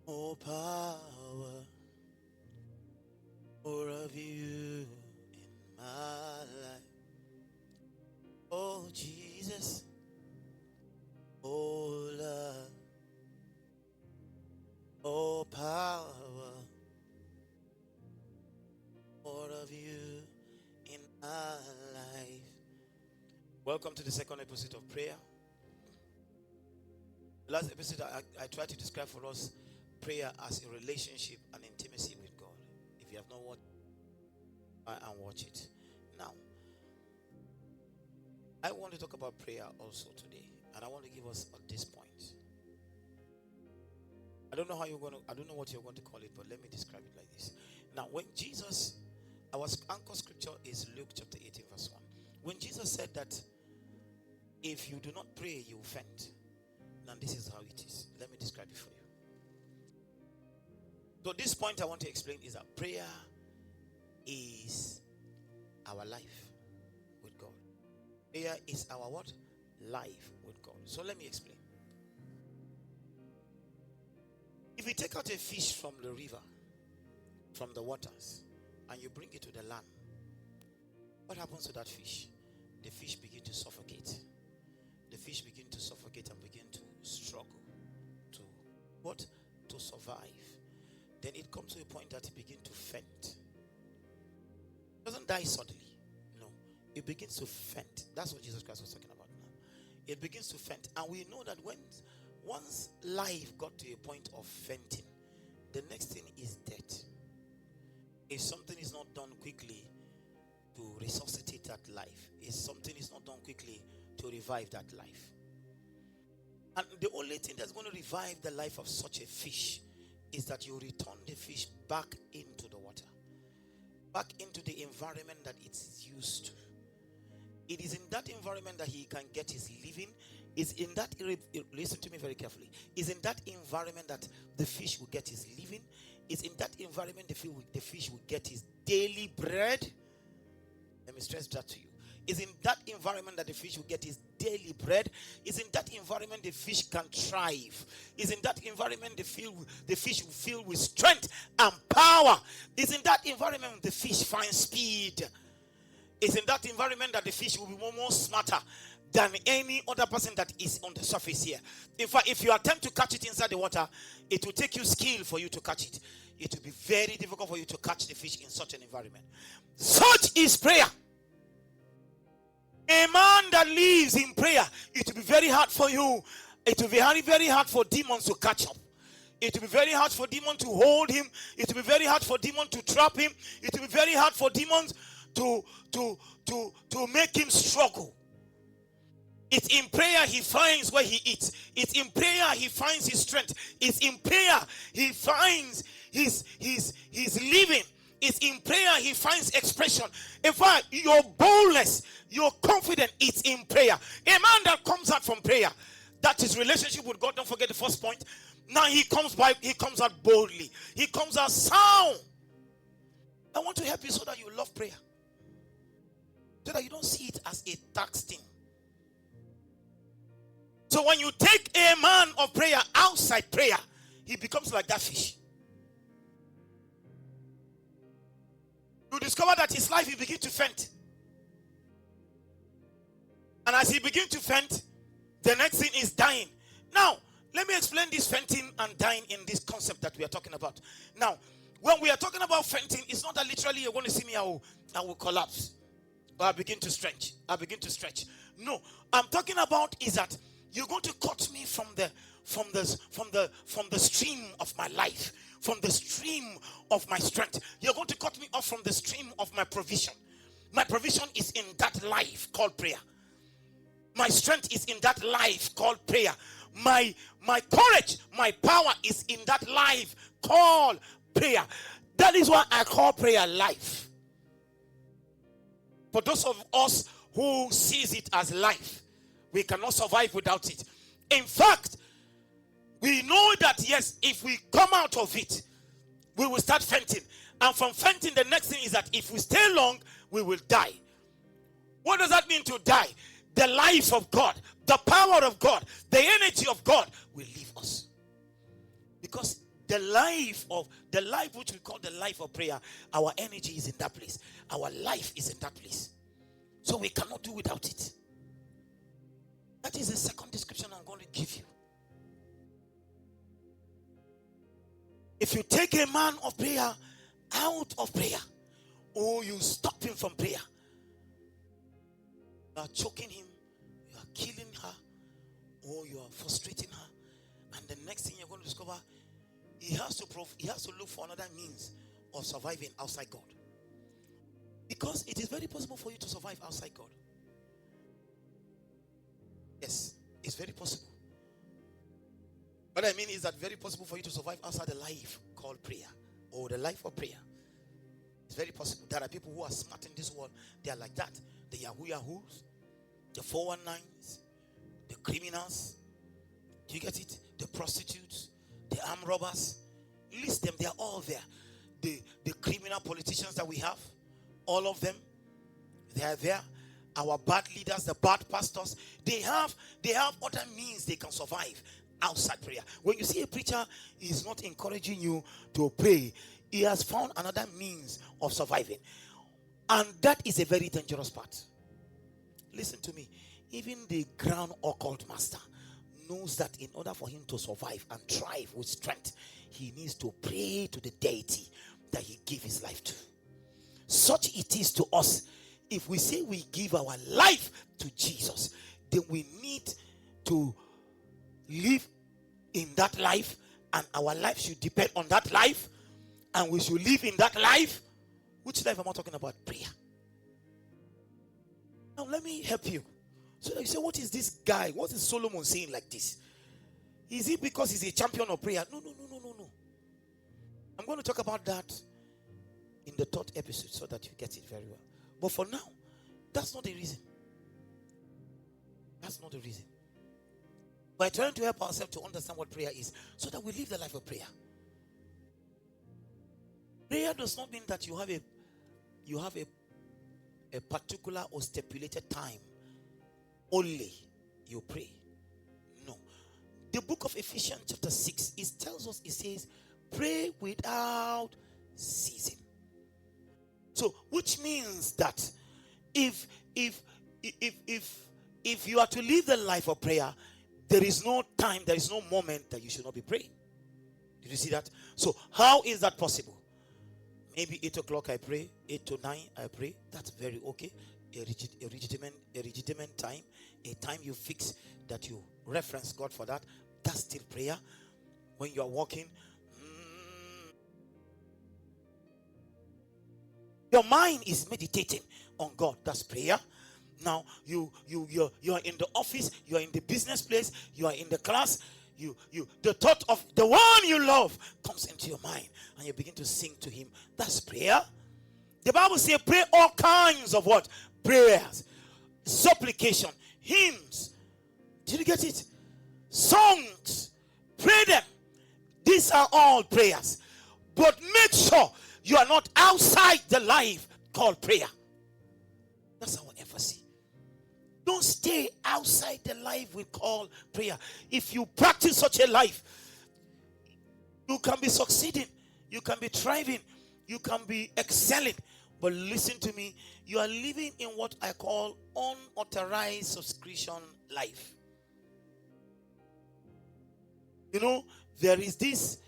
More power, more of you in my life. Oh Jesus, oh love, oh power, more of you in my life. Welcome to the second episode of prayer. The last episode, I tried to describe for us prayer as a relationship and intimacy with God. If you have not watched, try and watch it. Now, I want to talk about prayer also today, and I want to give us at this point. I don't know what you're going to call it, but let me describe it like this. Now, when Jesus, our anchor scripture is Luke chapter 18, verse 1. When Jesus said that if you do not pray, you will faint. Now, this is how it is. Let me describe it for you. So, this point I want to explain is that prayer is our life with God. Prayer is our what? Life with God. So, let me explain. If you take out a fish from the river, from the waters, and you bring it to the land, what happens to that fish? The fish begin to suffocate. The fish begin to suffocate and begin to struggle to what? To survive. Then it comes to a point that it begins to faint. It doesn't die suddenly. No. It begins to faint. That's what Jesus Christ was talking about now. It begins to faint. And we know that once life got to a point of fainting, the next thing is death. If something is not done quickly to resuscitate that life, if something is not done quickly to revive that life. And the only thing that's going to revive the life of such a fish is that you return the fish back into the water, back into the environment that it's used to. It is in that environment that he can get his living. Is in that, listen to me very carefully, is in that environment that the fish will get his living. Is in that environment the fish will get his daily bread. Let me stress that to you. Is in that environment that the fish will get his daily bread. Is in that environment the fish can thrive. Is in that environment the fish will fill with strength and power. Is in that environment the fish finds speed. Is in that environment that the fish will be more smarter than any other person that is on the surface here. In fact, if you attempt to catch it inside the water, it will take you skill for you to catch it. It will be very difficult for you to catch the fish in such an environment. Such is prayer. A man that lives in prayer, it will be very hard for you. It will be very, very hard for demons to catch up. It will be very hard for demons to hold him. It will be very hard for demons to trap him. It will be very hard for demons to make him struggle. It's in prayer he finds where he eats. It's in prayer he finds his strength. It's in prayer he finds his living. It's in prayer he finds expression. In fact, your boldness, your confidence, it's in prayer. A man that comes out from prayer, that is relationship with God. Don't forget the first point. Now he comes out boldly. He comes out sound. I want to help you so that you love prayer, so that you don't see it as a tax thing. So when you take a man of prayer outside prayer, he becomes like that fish. You discover that his life, he begins to faint. And as he begins to faint, the next thing is dying. Now, let me explain this fainting and dying in this concept that we are talking about. Now, when we are talking about fainting, it's not that literally you're going to see me, I will collapse. Or I begin to stretch. No, I'm talking about is that you're going to cut me from the stream of my life, from the stream of my strength. You're going to cut me off from the stream of my provision. My provision is in that life called prayer. My strength is in that life called prayer. My courage, my power is in that life called prayer. That is why I call prayer life. For those of us who sees it as life, we cannot survive without it. In fact, we know that yes, if we come out of it, we will start fainting. And from fainting, the next thing is that if we stay long, we will die. What does that mean to die? The life of God, the power of God, the energy of God will leave us. Because The life which we call the life of prayer, our energy is in that place. Our life is in that place. So we cannot do without it. That is the second description I'm going to give you. If you take a man of prayer out of prayer, or you stop him from prayer, you are choking him, you are killing her, or you are frustrating her, and the next thing you're going to discover, he has to look for another means of surviving outside God. Because it is very possible for you to survive outside God. Yes, it's very possible. What I mean is that very possible for you to survive outside the life called prayer, or the life of prayer. It's very possible. There are people who are smart in this world. They are like that. The Yahoos, the 419s, the criminals. Do you get it? The prostitutes, the armed robbers. List them. They are all there. The criminal politicians that we have, all of them, they are there. Our bad leaders, the bad pastors, they have other means they can survive outside prayer. When you see a preacher is not encouraging you to pray, he has found another means of surviving. And that is a very dangerous part. Listen to me. Even the ground occult master knows that in order for him to survive and thrive with strength, he needs to pray to the deity that he gave his life to. Such it is to us. If we say we give our life to Jesus, then we need to live in that life, and our life should depend on that life, and we should live in that life. Which life am I talking about? Prayer. Now let me help you. So you say, what is this guy? What is Solomon saying like this? Is it because he's a champion of prayer? No. I'm going to talk about that in the third episode so that you get it very well. But for now, that's not the reason. That's not the reason. We're trying to help ourselves to understand what prayer is so that we live the life of prayer. Prayer does not mean that you have a particular or stipulated time only you pray. No. The book of Ephesians chapter 6, it tells us, it says, pray without ceasing. So, which means that if you are to live the life of prayer, there is no time, there is no moment that you should not be praying. Did you see that? So, how is that possible? Maybe 8 o'clock I pray, 8 to 9 I pray. That's very okay. A legitimate time, a time you fix that you reference God for that. That's still prayer. When you are walking, your mind is meditating on God. That's prayer. Now you are in the office, you are in the business place, you are in the class. The thought of the one you love comes into your mind, and you begin to sing to him. That's prayer. The Bible says, pray all kinds of what? Prayers, supplication, hymns. Did you get it? Songs. Pray them. These are all prayers. But make sure you are not outside the life called prayer. That's our emphasis. Don't stay outside the life we call prayer. If you practice such a life, you can be succeeding, you can be thriving, you can be excelling. But listen to me, you are living in what I call unauthorized subscription life. You know, there's this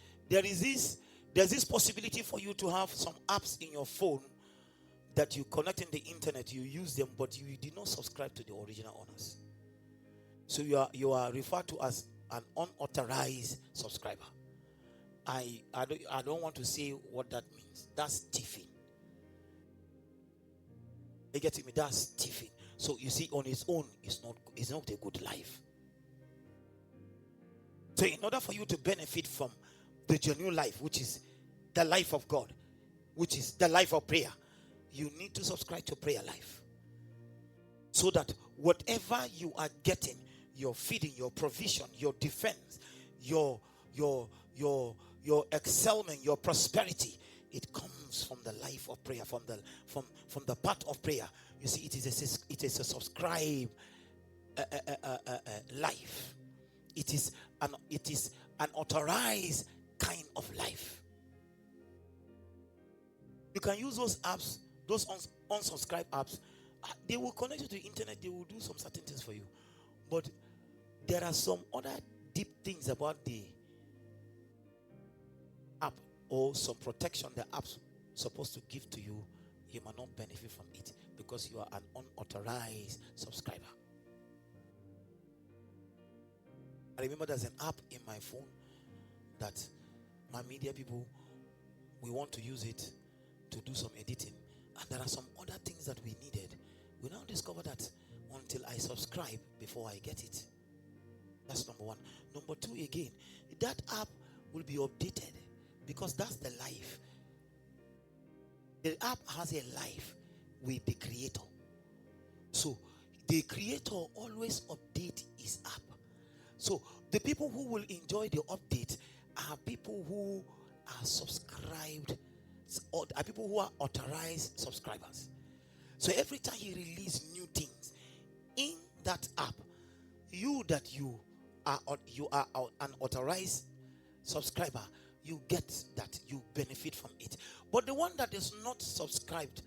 possibility for you to have some apps in your phone that you connect in the internet, you use them, but you did not subscribe to the original owners. So you are referred to as an unauthorized subscriber. I don't want to say what that means. That's thieving. You get me? That's thieving. So you see, on its own, it's not a good life. So in order for you to benefit from the genuine life, which is the life of God, which is the life of prayer, you need to subscribe to Prayer Life. So that whatever you are getting, your feeding, your provision, your defense, your excelment, your prosperity, it comes from the life of prayer, from the path of prayer. You see, it is a subscribed life. It is an authorized kind of can use those apps, those unsubscribed apps. They will connect you to the internet. They will do some certain things for you. But there are some other deep things about the app, or some protection the app's supposed to give to you. You might not benefit from it because you are an unauthorized subscriber. I remember there's an app in my phone that my media people, we want to use it to do some editing. And there are some other things that we needed. We now discover that until I subscribe before I get it. That's number one. Number two, again, that app will be updated because that's the life. The app has a life with the creator. So the creator always updates his app. So the people who will enjoy the update are people who are subscribed, or are people who are authorized subscribers. So every time he releases new things in that app, you are an authorized subscriber, you get that, you benefit from it. But the one that is not subscribed,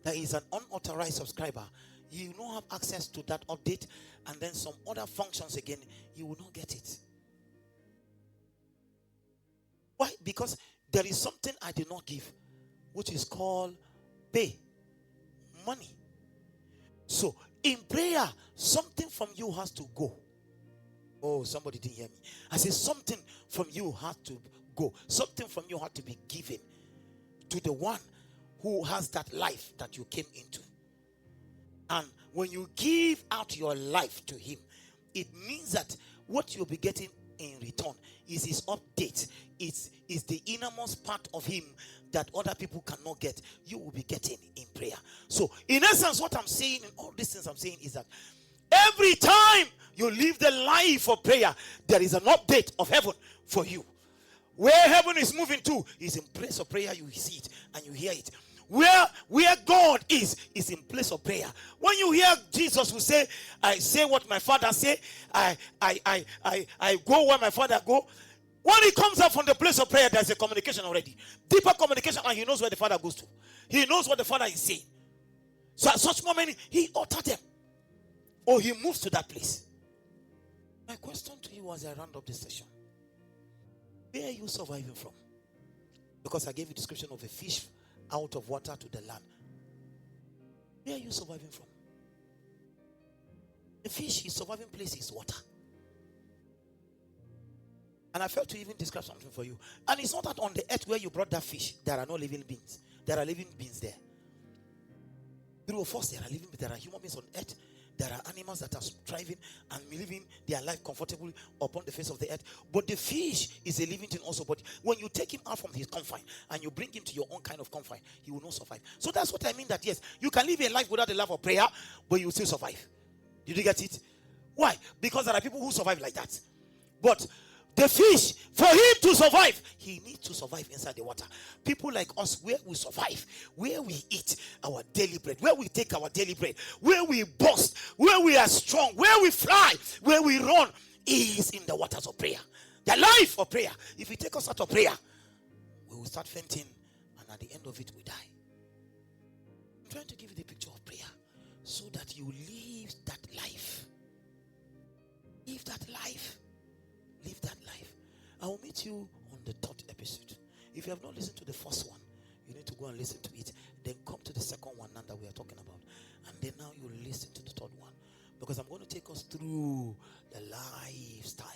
that is an unauthorized subscriber, you don't have access to that update, and then some other functions again, you will not get it. Why? Because there is something I did not give, which is called pay money. So in prayer, something from you has to go. Oh, somebody didn't hear me. I said something from you has to go. Something from you had to be given to the one who has that life that you came into. And when you give out your life to him, it means that what you'll be getting in return is his update. It's the innermost part of him that other people cannot get. You will be getting in prayer. So in essence, what I'm saying, and all these things I'm saying, is that every time you live the life of prayer, there is an update of heaven for you. Where heaven is moving to is in place of prayer. You see it and you hear it. Where God is in place of prayer. When you hear Jesus who say, I say what my Father say, I go where my Father go. When he comes up from the place of prayer, there's a communication already. Deeper communication, and he knows where the Father goes to. He knows what the Father is saying. So at such moment, he uttered them. Or he moves to that place. My question to you as I round up this session: where are you surviving from? Because I gave you a description of a fish out of water to the land. Where are you surviving from? The fish is surviving place is water. And I felt to even describe something for you. And it's not that on the earth where you brought that fish, there are no living beings. There are living beings there. Through of us, there are human beings on earth. There are animals that are thriving and living their life comfortably upon the face of the earth. But the fish is a living thing also. But when you take him out from his confine and you bring him to your own kind of confine, he will not survive. So that's what I mean, that yes, you can live a life without the love of prayer, but you will still survive. Did you get it? Why? Because there are people who survive like that. But the fish, for him to survive, he needs to survive inside the water. People like us, where we survive, where we eat our daily bread, where we take our daily bread, where we boast, where we are strong, where we fly, where we run, is in the waters of prayer. The life of prayer. If we take us out of prayer, we will start fainting, and at the end of it, we die. I'm trying to give you the picture of prayer so that you live that life. Live that life. Live that life. I will meet you on the third episode. If you have not listened to the first one, you need to go and listen to it. Then come to the second one now that we are talking about. And then now you listen to the third one. Because I'm going to take us through the lifestyle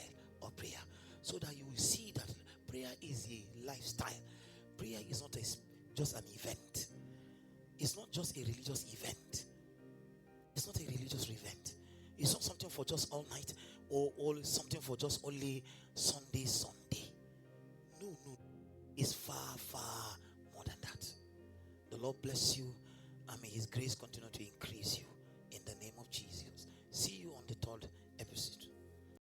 of prayer. So that you will see that prayer is a lifestyle. Prayer is not just an event. It's not just a religious event. It's not a religious event. It's not something for just all night, or something for just only Sunday. No. It's far, far more than that. The Lord bless you, and may his grace continue to increase you in the name of Jesus. See you on the third episode.